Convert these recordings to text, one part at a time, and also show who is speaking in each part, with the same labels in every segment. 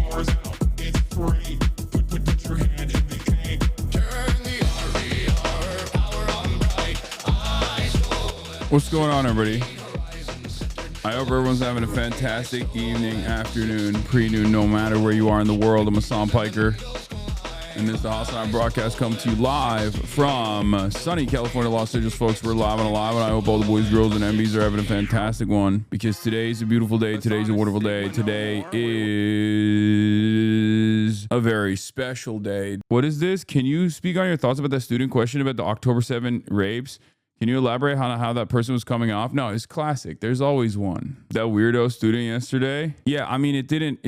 Speaker 1: power's out, it's free. Put your hand in the cane. Turn the RER power on bright.
Speaker 2: What's going on, everybody? I hope everyone's having a fantastic evening, afternoon, pre-noon, no matter where you are in the world. I'm Hasan Piker, and this is the HasanDaily broadcast coming to you live from sunny California, Los Angeles, folks. We're live and alive, and I hope all the boys, girls, and MBs are having a fantastic one, because today's a beautiful day. Today's a wonderful day. Today is a very special day. What is this? Can you speak on your thoughts about that student question about the October 7 rapes? Can you elaborate on how that person was coming off? No, it's classic. There's always one. That weirdo student yesterday. Yeah, I mean, it didn't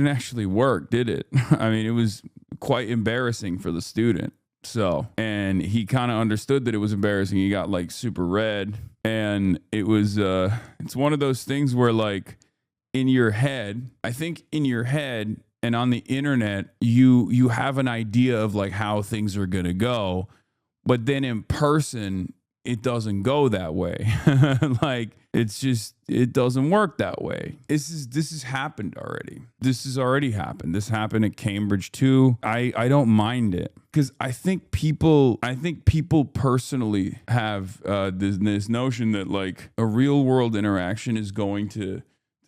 Speaker 2: actually work, did it? I mean, it was quite embarrassing for the student. So, and he kind of understood that it was embarrassing. He got like super red, and it was, it's one of those things where like in your head, I think in your head and on the internet, you have an idea of like how things are going to go. But then in person, it doesn't go that way. Like, it's just, it doesn't work that way. This has happened already. This has already happened. This happened at Cambridge too. I don't mind it, because I think people personally have this notion that like a real world interaction is going to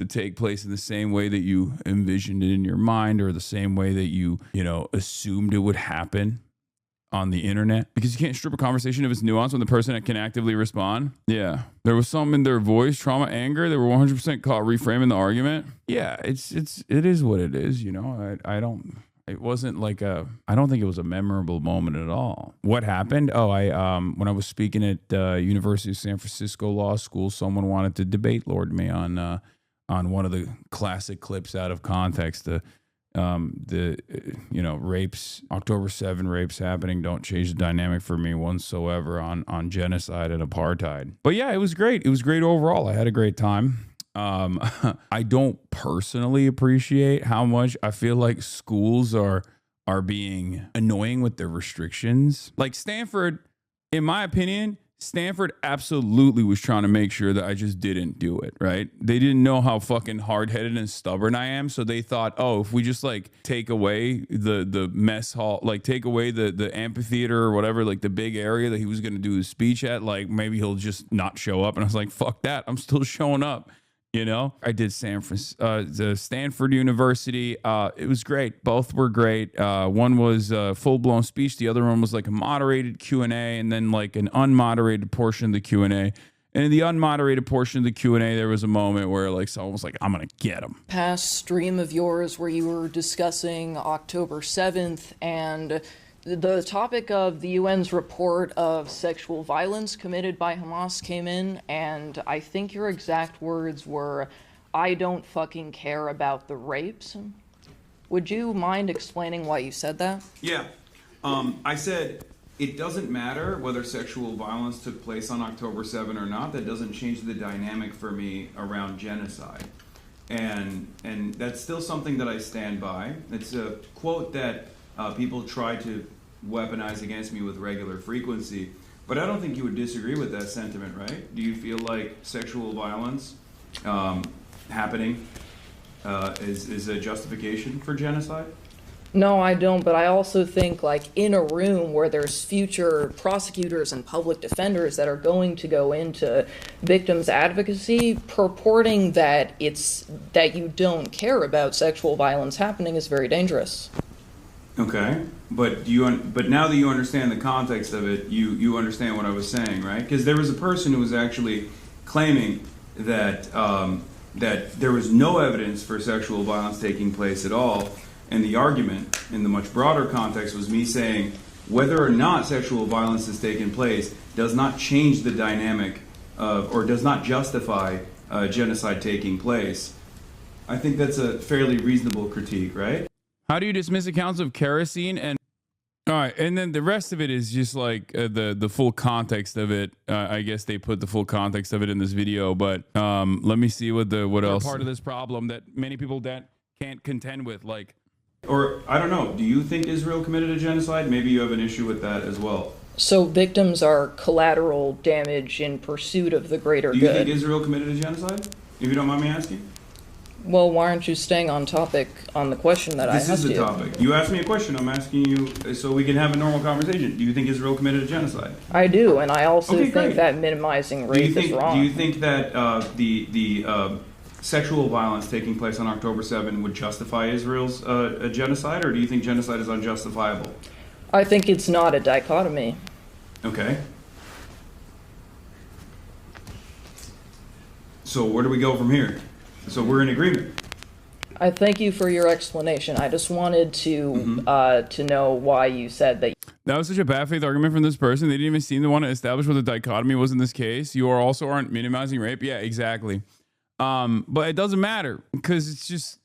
Speaker 2: take place in the same way that you envisioned it in your mind, or the same way that you assumed it would happen on the internet, because you can't strip a conversation of its nuance when the person can actively respond. Yeah, there was something in their voice, trauma, anger. They were 100% caught reframing the argument. Yeah, it is what it is. It wasn't like I don't think it was a memorable moment at all. What happened? Oh, when I was speaking at University of San Francisco Law School, someone wanted to debate Lord me on one of the classic clips out of context. Rapes, October 7 rapes happening don't change the dynamic for me whatsoever on genocide and apartheid. But yeah, it was great. It was great overall. I had a great time. I don't personally appreciate how much I feel like schools are being annoying with their restrictions. Like Stanford, in my opinion, Stanford absolutely was trying to make sure that I just didn't do it, right? They didn't know how fucking hard-headed and stubborn I am, so they thought, oh, if we just like take away the mess hall, like take away the amphitheater or whatever, like the big area that he was going to do his speech at, like maybe he'll just not show up. And I was like, fuck that, I'm still showing up. I did the Stanford University. It was great. Both were great. One was a full-blown speech. The other one was like a moderated Q&A, and then like an unmoderated portion of the Q&A. And in the unmoderated portion of the Q&A, there was a moment where like someone was like, I'm going to get him.
Speaker 3: Past stream of yours where you were discussing October 7th and the topic of the UN's report of sexual violence committed by Hamas came in, and I think your exact words were, I don't fucking care about the rapes. Would you mind explaining why you said that?
Speaker 2: Yeah. I said, it doesn't matter whether sexual violence took place on October 7 or not. That doesn't change the dynamic for me around genocide. And that's still something that I stand by. It's a quote that people try to weaponize against me with regular frequency, but I don't think you would disagree with that sentiment, right? Do you feel like sexual violence happening is a justification for genocide?
Speaker 3: No, I don't, but I also think like in a room where there's future prosecutors and public defenders that are going to go into victims advocacy, purporting that you don't care about sexual violence happening is very dangerous. Okay,
Speaker 2: but now that you understand the context of it, you understand what I was saying, right? Because there was a person who was actually claiming that that there was no evidence for sexual violence taking place at all, and the argument in the much broader context was me saying whether or not sexual violence has taken place does not change the dynamic of, or does not justify genocide taking place. I think that's a fairly reasonable critique, right? How do you dismiss accounts of kerosene and... All right, and then the rest of it is just like the full context of it. I guess they put the full context of it in this video, but let me see what else. Part of this problem that many people can't contend with, like... Or, I don't know, do you think Israel committed a genocide? Maybe you have an issue with that as well.
Speaker 3: So victims are collateral damage in pursuit of the greater good.
Speaker 2: Do you think Israel committed a genocide? If you don't mind me asking?
Speaker 3: Well, why aren't you staying on topic on the question that I asked you?
Speaker 2: This is the topic. You asked me a question. I'm asking you so we can have a normal conversation. Do you think Israel committed a genocide?
Speaker 3: I do, and I also
Speaker 2: Okay,
Speaker 3: think
Speaker 2: great.
Speaker 3: that minimizing rape is wrong.
Speaker 2: Do you think that the sexual violence taking place on October 7 would justify Israel's a genocide, or do you think genocide is unjustifiable?
Speaker 3: I think it's not a dichotomy.
Speaker 2: Okay. So where do we go from here? So we're in agreement.
Speaker 3: I thank you for your explanation. I just wanted to know why you said that.
Speaker 2: That was such a bad faith argument from this person. They didn't even seem to want to establish what the dichotomy was in this case. You are also aren't minimizing rape. Yeah, exactly. But it doesn't matter because it's just,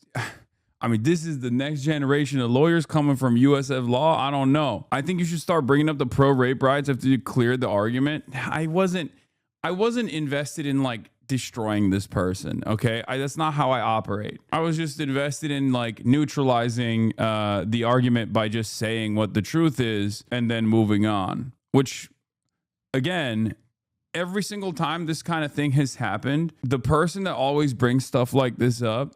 Speaker 2: I mean, this is the next generation of lawyers coming from USF law. I don't know. I think you should start bringing up the pro-rape rights after you cleared the argument. I wasn't invested in like destroying this person. Okay. That's not how I operate. I was just invested in like neutralizing the argument by just saying what the truth is and then moving on, which again, every single time this kind of thing has happened, the person that always brings stuff like this up,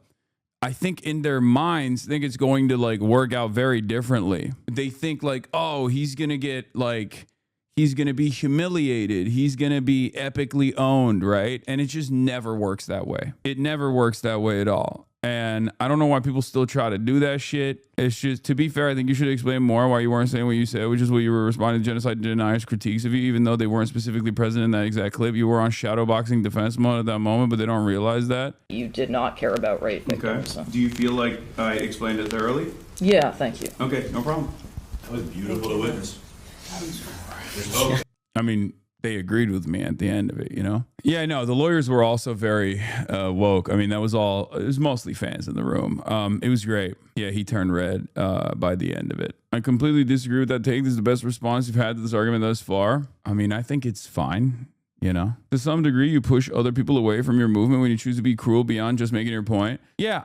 Speaker 2: I think in their minds think it's going to like work out very differently. They think like, oh, he's going to get like, he's going to be humiliated. He's going to be epically owned, right? And it just never works that way. It never works that way at all. And I don't know why people still try to do that shit. It's just, to be fair, I think you should explain more why you weren't saying what you said, which is what you were responding to genocide deniers' critiques of you, even though they weren't specifically present in that exact clip. You were on shadowboxing defense mode at that moment, but they don't realize that.
Speaker 3: You did not care about rape victims.
Speaker 2: Okay.
Speaker 3: So.
Speaker 2: Do you feel like I explained it thoroughly?
Speaker 3: Yeah, thank you.
Speaker 2: Okay, no problem.
Speaker 4: That was beautiful to witness.
Speaker 2: I mean, they agreed with me at the end of it, you know? Yeah, no, the lawyers were also very woke. I mean, it was mostly fans in the room. It was great. Yeah, he turned red by the end of it. I completely disagree with that take. This is the best response you've had to this argument thus far. I mean, I think it's fine, you know? To some degree, you push other people away from your movement when you choose to be cruel beyond just making your point. Yeah,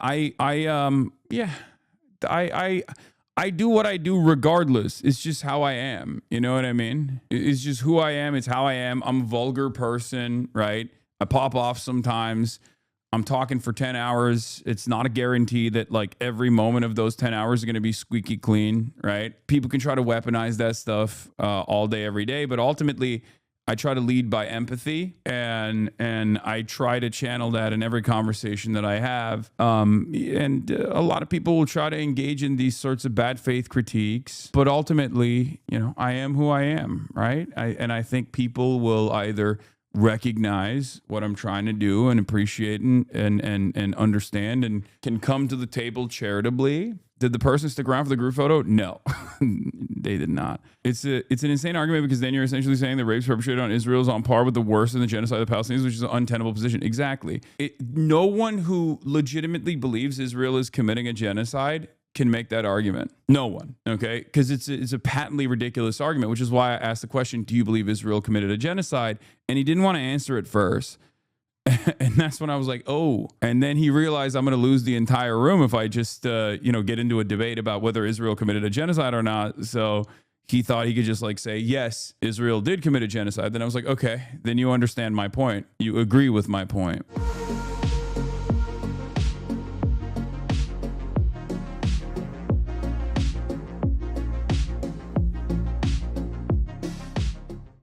Speaker 2: I do what I do regardless. It's just how I am. You know what I mean? It's just who I am. It's how I am. I'm a vulgar person, right? I pop off sometimes. I'm talking for 10 hours. It's not a guarantee that like every moment of those 10 hours are going to be squeaky clean, right? People can try to weaponize that stuff all day, every day. But ultimately, I try to lead by empathy, and I try to channel that in every conversation that I have. And a lot of people will try to engage in these sorts of bad faith critiques, but ultimately, you know, I am who I am, right? And I think people will either recognize what I'm trying to do and appreciate and understand and can come to the table charitably. Did the person stick around for the group photo? No, they did not. It's an insane argument because then you're essentially saying the rapes perpetrated on Israel is on par with the worst in the genocide of the Palestinians, which is an untenable position. Exactly. No one who legitimately believes Israel is committing a genocide can make that argument. No one, okay? Because it's a patently ridiculous argument, which is why I asked the question, do you believe Israel committed a genocide? And he didn't want to answer it first. And that's when I was like, oh. And then he realized I'm going to lose the entire room if I just, get into a debate about whether Israel committed a genocide or not. So he thought he could just like say, yes, Israel did commit a genocide. Then I was like, okay, then you understand my point. You agree with my point.